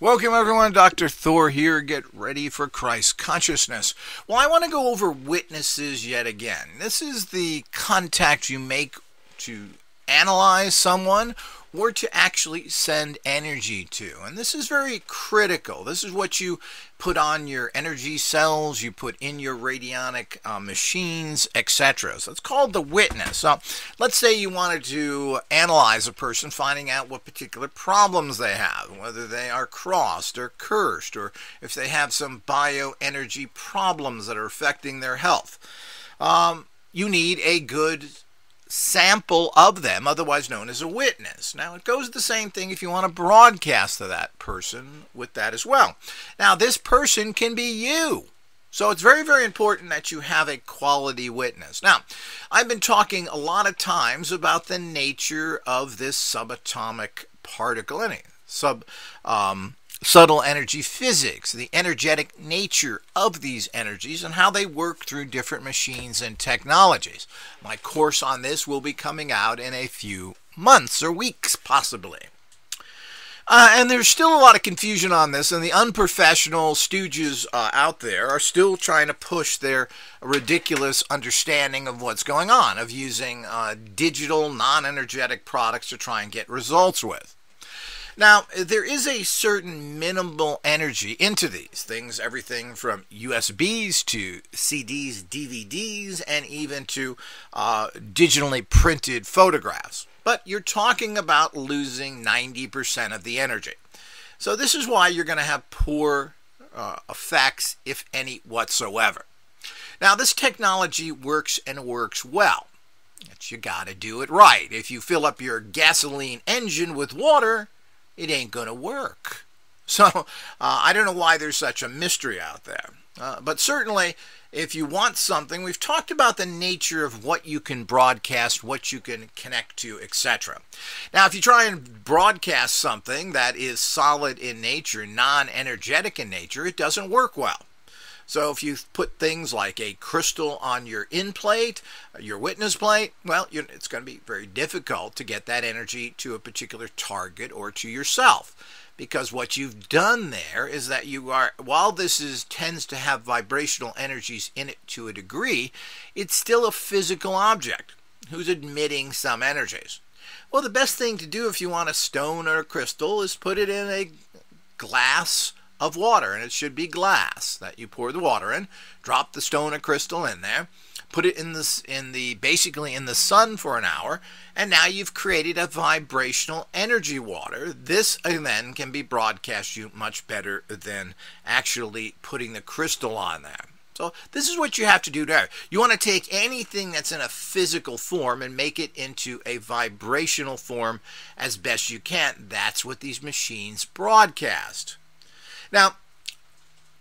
Welcome everyone, Dr. Thor here. Get ready for Christ consciousness. Well, I want to go over witnesses yet again. This is the contact you make to analyze someone or to actually send energy to. And this is very critical. This is what you put on your energy cells, you put in your radionic machines, etc. So it's called the witness. So let's say you wanted to analyze a person, finding out what particular problems they have, whether they are crossed or cursed, or if they have some bioenergy problems that are affecting their health. You need a good sample of them, otherwise known as a witness. Now, it goes the same thing if you want to broadcast to that person with that as well. Now, this person can be you. So it's very, very important that you have a quality witness. Now, I've been talking a lot of times about the nature of this subatomic particle, subtle energy physics, the energetic nature of these energies and how they work through different machines and technologies. My course on this will be coming out in a few months or weeks, possibly. And there's still a lot of confusion on this, and the unprofessional stooges out there are still trying to push their ridiculous understanding of what's going on, of using digital, non-energetic products to try and get results with. Now, there is a certain minimal energy into these things, everything from USBs to CDs, DVDs, and even to digitally printed photographs. But you're talking about losing 90% of the energy. So this is why you're going to have poor effects, if any whatsoever. Now, this technology works and works well. But you got to do it right. If you fill up your gasoline engine with water, it ain't going to work. So I don't know why there's such a mystery out there. But certainly, if you want something, we've talked about the nature of what you can broadcast, what you can connect to, etc. Now, if you try and broadcast something that is solid in nature, non-energetic in nature, it doesn't work well. So if you put things like a crystal on your in plate, your witness plate, well, it's going to be very difficult to get that energy to a particular target or to yourself. Because what you've done there is that you are, while this tends to have vibrational energies in it to a degree, it's still a physical object who's emitting some energies. Well, the best thing to do if you want a stone or a crystal is put it in a glass of water, and it should be glass that you pour the water in, drop the stone or crystal in there, put it basically in the sun for an hour, and now you've created a vibrational energy water. This then can be broadcast you much better than actually putting the crystal on there. So this is what you have to do there. You want to take anything that's in a physical form and make it into a vibrational form as best you can. That's what these machines broadcast. Now,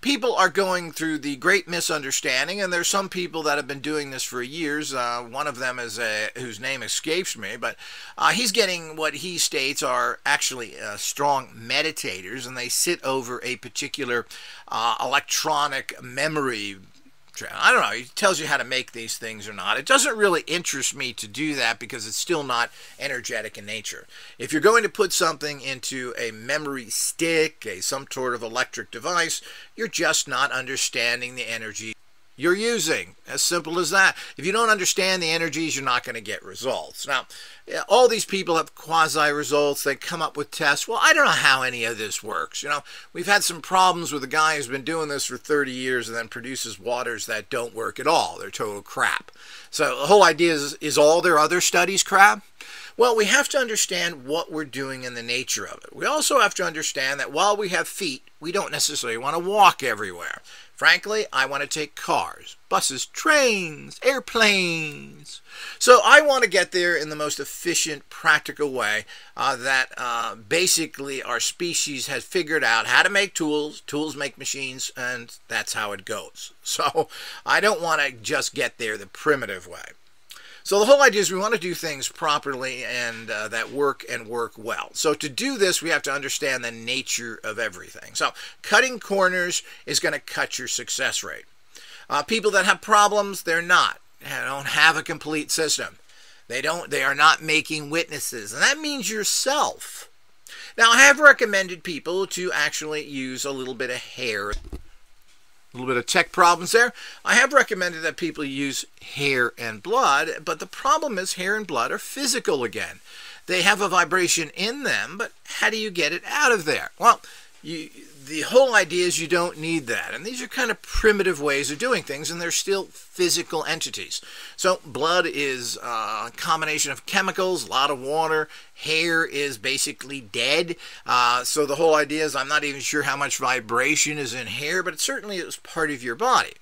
people are going through the great misunderstanding, and there's some people that have been doing this for years. One of them is whose name escapes me, but he's getting what he states are actually strong meditators, and they sit over a particular electronic memory. I don't know, he tells you how to make these things or not. It doesn't really interest me to do that because it's still not energetic in nature. If you're going to put something into a memory stick, some sort of electric device, you're just not understanding the energy you're using. As simple as that. If you don't understand the energies, you're not going to get results. Now, all these people have quasi-results. They come up with tests. Well, I don't know how any of this works. We've had some problems with a guy who's been doing this for 30 years and then produces waters that don't work at all. They're total crap. So the whole idea is all their other studies crap? Well, we have to understand what we're doing and the nature of it. We also have to understand that while we have feet, we don't necessarily want to walk everywhere. Frankly, I want to take cars, buses, trains, airplanes. So I want to get there in the most efficient, practical way that basically our species has figured out how to make tools. Tools make machines, and that's how it goes. So I don't want to just get there the primitive way. So the whole idea is we want to do things properly and that work and work well. So to do this, we have to understand the nature of everything. So cutting corners is going to cut your success rate. People that have problems, they don't have a complete system. They are not making witnesses. And that means yourself. Now, I have recommended people to actually use a little bit of hair. A little bit of tech problems there. I have recommended that people use hair and blood, but the problem is hair and blood are physical again. They have a vibration in them, but how do you get it out of there? Well, the whole idea is you don't need that. And these are kind of primitive ways of doing things, and they're still physical entities. So blood is a combination of chemicals, a lot of water. Hair is basically dead. So the whole idea is I'm not even sure how much vibration is in hair, but it certainly is part of your body.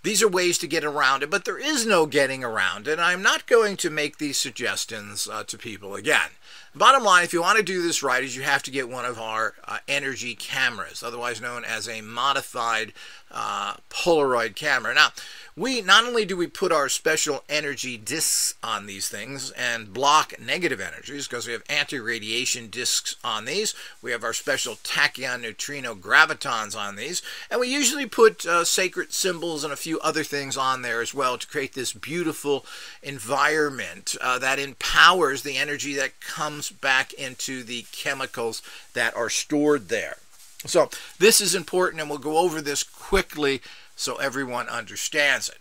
These are ways to get around it, but there is no getting around it, and I'm not going to make these suggestions to people again. Bottom line, if you want to do this right, is you have to get one of our energy cameras, otherwise known as a modified Polaroid camera. Now, not only do we put our special energy discs on these things and block negative energies, because we have anti-radiation discs on these, we have our special tachyon neutrino gravitons on these, and we usually put sacred symbols and a few other things on there as well to create this beautiful environment that empowers the energy that comes back into the chemicals that are stored there. So this is important, and we'll go over this quickly so everyone understands it.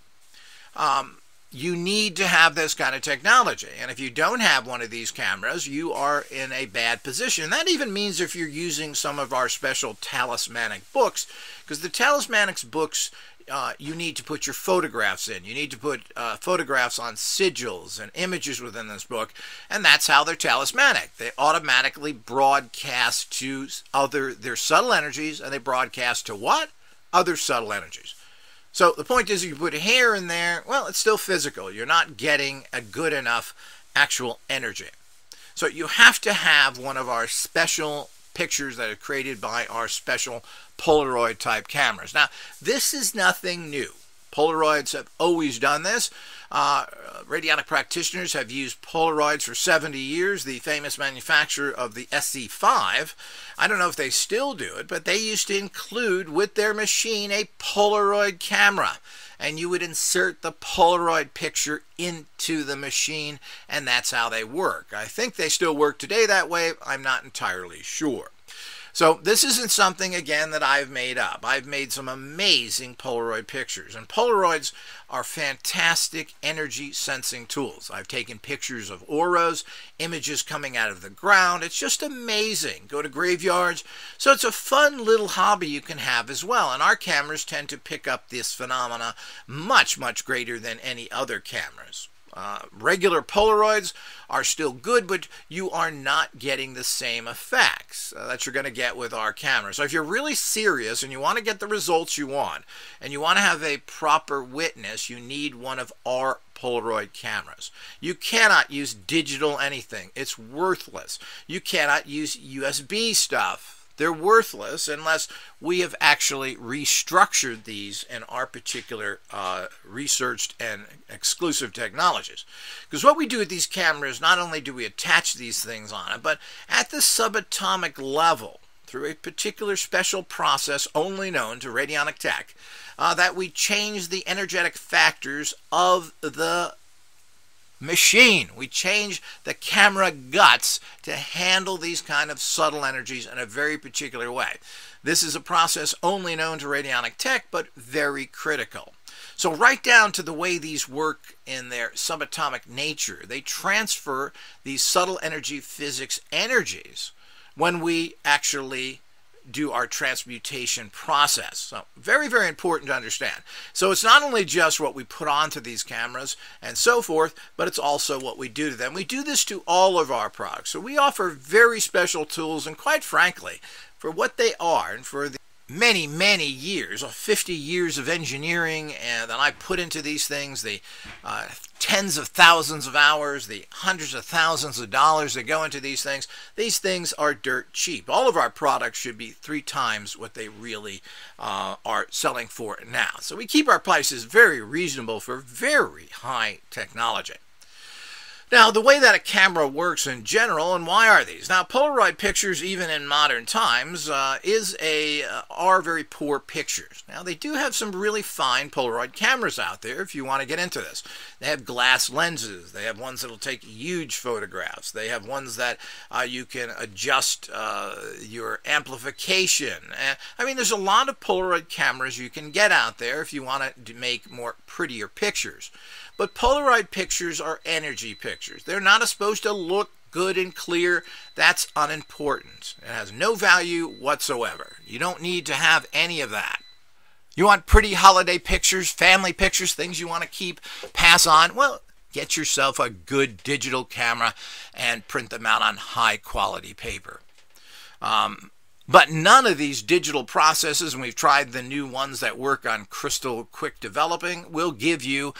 You need to have this kind of technology, and if you don't have one of these cameras, you are in a bad position. And that even means if you're using some of our special talismanic books, because the talismanic books, you need to put your photographs in. You need to put photographs on sigils and images within this book, and that's how they're talismanic. They automatically broadcast to their subtle energies, and they broadcast to what? Other subtle energies. So the point is, if you put hair in there, well, it's still physical. You're not getting a good enough actual energy. So you have to have one of our special pictures that are created by our special Polaroid type cameras. Now, this is nothing new. Polaroids have always done this. Radionic practitioners have used Polaroids for 70 years. The famous manufacturer of the SC5, I don't know if they still do it, but they used to include with their machine a Polaroid camera. And you would insert the Polaroid picture into the machine, and that's how they work. I think they still work today that way. I'm not entirely sure. So this isn't something, again, that I've made up. I've made some amazing Polaroid pictures. And Polaroids are fantastic energy sensing tools. I've taken pictures of auras, images coming out of the ground. It's just amazing. Go to graveyards. So it's a fun little hobby you can have as well. And our cameras tend to pick up this phenomena much, much greater than any other cameras. Regular Polaroids are still good, but you are not getting the same effects that you're going to get with our cameras. So if you're really serious and you want to get the results you want, and you want to have a proper witness, you need one of our Polaroid cameras. You cannot use digital anything. It's worthless. You cannot use USB stuff. They're worthless unless we have actually restructured these in our particular researched and exclusive technologies. Because what we do with these cameras, not only do we attach these things on it, but at the subatomic level, through a particular special process only known to radionic tech, that we change the energetic factors of the machine. We change the camera guts to handle these kind of subtle energies in a very particular way. This is a process only known to radionic tech, but very critical. So right down to the way these work in their subatomic nature, they transfer these subtle energy physics energies when we actually do our transmutation process. So very, very important to understand. So it's not only just what we put onto these cameras and so forth, but it's also what we do to them. We do this to all of our products. So we offer very special tools, and quite frankly, for what they are and for the many, many years, 50 years of engineering and that I put into these things, the tens of thousands of hours, the hundreds of thousands of dollars that go into these things are dirt cheap. All of our products should be 3 times what they really are selling for now. So we keep our prices very reasonable for very high technology. Now, the way that a camera works in general, and why are these? Now, Polaroid pictures, even in modern times, are very poor pictures. Now, they do have some really fine Polaroid cameras out there if you want to get into this. They have glass lenses. They have ones that will take huge photographs. They have ones that you can adjust your amplification. I mean, there's a lot of Polaroid cameras you can get out there if you want to make more prettier pictures. But Polaroid pictures are energy pictures. They're not supposed to look good and clear. That's unimportant. It has no value whatsoever. You don't need to have any of that. You want pretty holiday pictures, family pictures, things you want to pass on? Well, get yourself a good digital camera and print them out on high quality paper. But none of these digital processes, and we've tried the new ones that work on crystal quick developing, will give you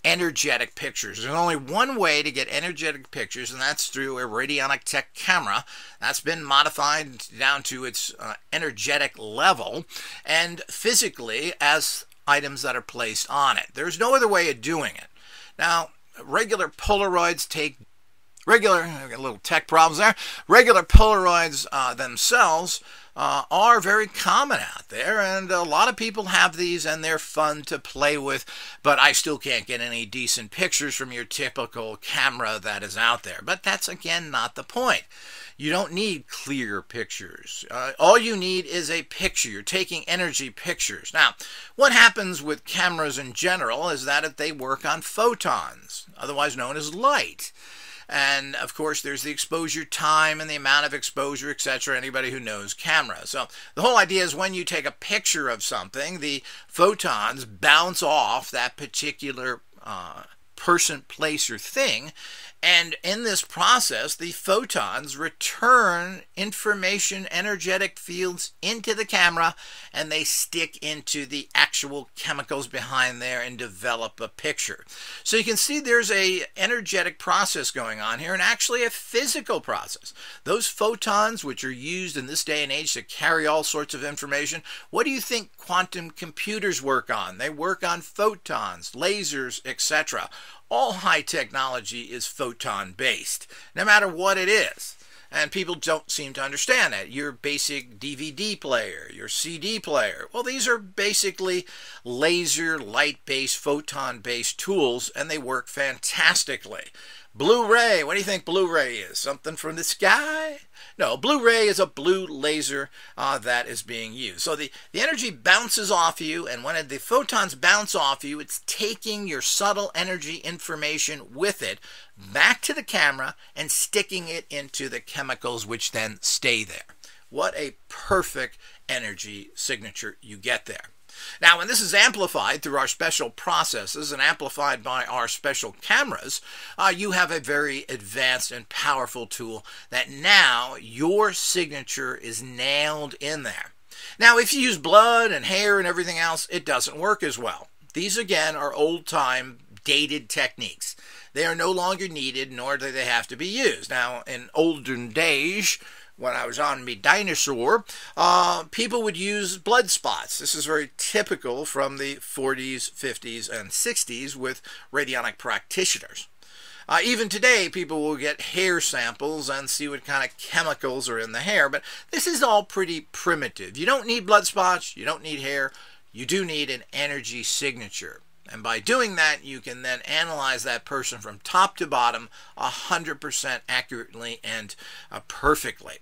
energetic pictures. There's only one way to get energetic pictures, and that's through a Radionic Tech camera. That's been modified down to its energetic level and physically as items that are placed on it. There's no other way of doing it. Now, regular Polaroids take I've got little tech problems there. Regular Polaroids themselves are very common out there, and a lot of people have these, and they're fun to play with, but I still can't get any decent pictures from your typical camera that is out there. But that's, again, not the point. You don't need clear pictures. All you need is a picture. You're taking energy pictures. Now, what happens with cameras in general is that they work on photons, otherwise known as light. And, of course, there's the exposure time and the amount of exposure, etc., anybody who knows camera. So the whole idea is when you take a picture of something, the photons bounce off that particular person, place, or thing. And in this process, the photons return information, energetic fields into the camera, and they stick into the actual chemicals behind there and develop a picture. So you can see there's a energetic process going on here, and actually a physical process. Those photons, which are used in this day and age to carry all sorts of information, what do you think quantum computers work on? They work on photons, lasers, etc. All high technology is photon-based, no matter what it is. And people don't seem to understand that. Your basic DVD player, your CD player, well, these are basically laser, light-based, photon-based tools, and they work fantastically. Blu-ray, what do you think Blu-ray is? Something from the sky? No, Blu-ray is a blue laser that is being used. So the energy bounces off you, and when the photons bounce off you, it's taking your subtle energy information with it back to the camera and sticking it into the chemicals, which then stay there. What a perfect energy signature you get there. Now, when this is amplified through our special processes and amplified by our special cameras, you have a very advanced and powerful tool that now your signature is nailed in there. Now, if you use blood and hair and everything else, it doesn't work as well. These, again, are old-time, dated techniques. They are no longer needed, nor do they have to be used. Now, in olden days, when I was on me dinosaur, people would use blood spots. This is very typical from the 40s, 50s, and 60s with radionic practitioners. Even today, people will get hair samples and see what kind of chemicals are in the hair, but this is all pretty primitive. You don't need blood spots, you don't need hair, you do need an energy signature. And by doing that, you can then analyze that person from top to bottom 100% accurately and perfectly.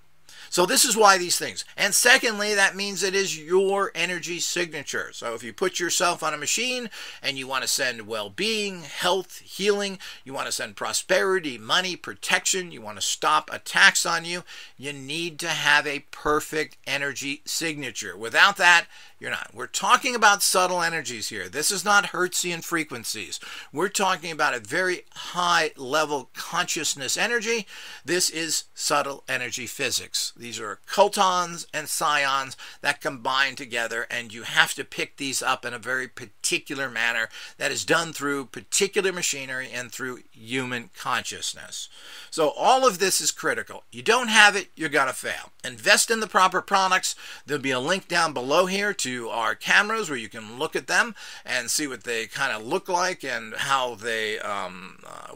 So this is why these things. And secondly, that means it is your energy signature. So if you put yourself on a machine and you want to send well-being, health, healing, you want to send prosperity, money, protection, you want to stop attacks on you, you need to have a perfect energy signature. Without that, you're not. We're talking about subtle energies here. This is not Hertzian frequencies. We're talking about a very high level consciousness energy. This is subtle energy physics. These are photons and scions that combine together, and you have to pick these up in a very particular manner that is done through particular machinery and through human consciousness. So all of this is critical. You don't have it, you're going to fail. Invest in the proper products. There'll be a link down below here to our cameras where you can look at them and see what they kind of look like and how they,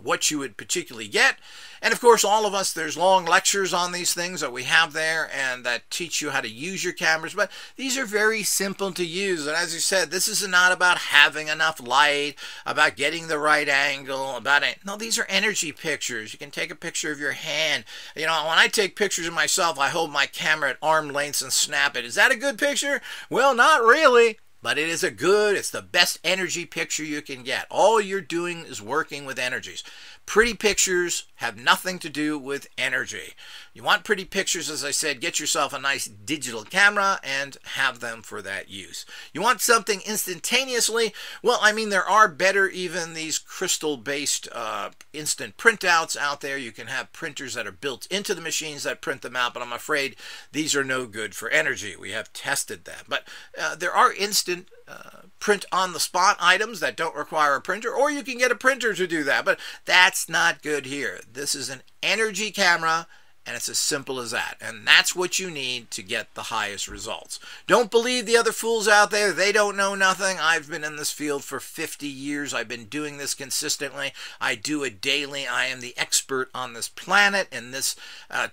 what you would particularly get. And of course, all of us, there's long lectures on these things that we have there and that teach you how to use your cameras, but these are very simple to use. And as you said, this is not about having enough light, about getting the right angle, no, these are energy pictures. You can take a picture of your hand. You know, when I take pictures of myself, I hold my camera at arm lengths and snap it. Is that a good picture? Well, not really. But it is it's the best energy picture you can get. All you're doing is working with energies. Pretty pictures have nothing to do with energy. You want pretty pictures, as I said, get yourself a nice digital camera and have them for that use. You want something instantaneously? Well, I mean, there are better even these crystal-based instant printouts out there. You can have printers that are built into the machines that print them out, but I'm afraid these are no good for energy. We have tested that. But there are instant print on the spot items that don't require a printer, or you can get a printer to do that, but that's not good here. This is an energy camera, and it's as simple as that, and that's what you need to get the highest results. Don't believe the other fools out there. They don't know nothing. I've been in this field for 50 years. I've been doing this consistently. I do it daily. I am the expert on this planet and this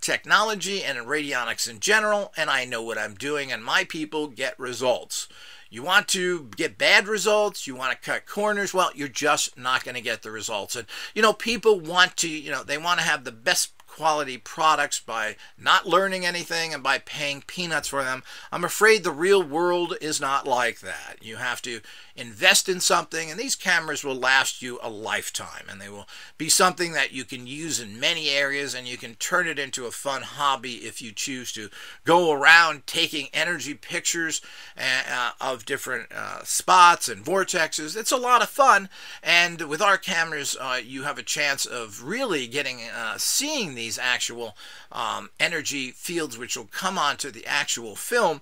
technology and in radionics in general, and I know what I'm doing, and my people get results. You want to get bad results, you want to cut corners, well, you're just not going to get the results. And, you know, people want to, they want to have the best quality products by not learning anything and by paying peanuts for them. I'm afraid the real world is not like that. You have to invest in something, and these cameras will last you a lifetime, and they will be something that you can use in many areas, and you can turn it into a fun hobby if you choose to go around taking energy pictures of different spots and vortexes. It's a lot of fun, and with our cameras you have a chance of really getting seeing these actual energy fields which will come onto the actual film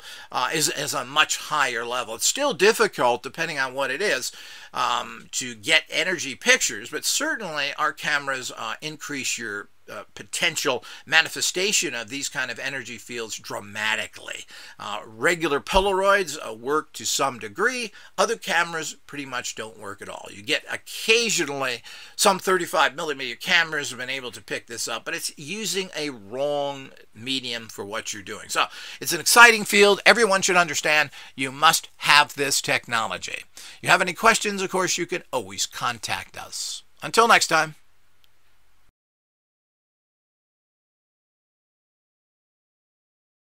is a much higher level. It's still difficult, depending on what it is, to get energy pictures, but certainly our cameras increase your potential manifestation of these kind of energy fields dramatically. Regular Polaroids work to some degree. Other cameras pretty much don't work at all. You get occasionally some 35mm cameras have been able to pick this up, but it's using a wrong medium for what you're doing. So it's an exciting field. Everyone should understand you must have this technology. You have any questions, of course, you can always contact us. Until next time.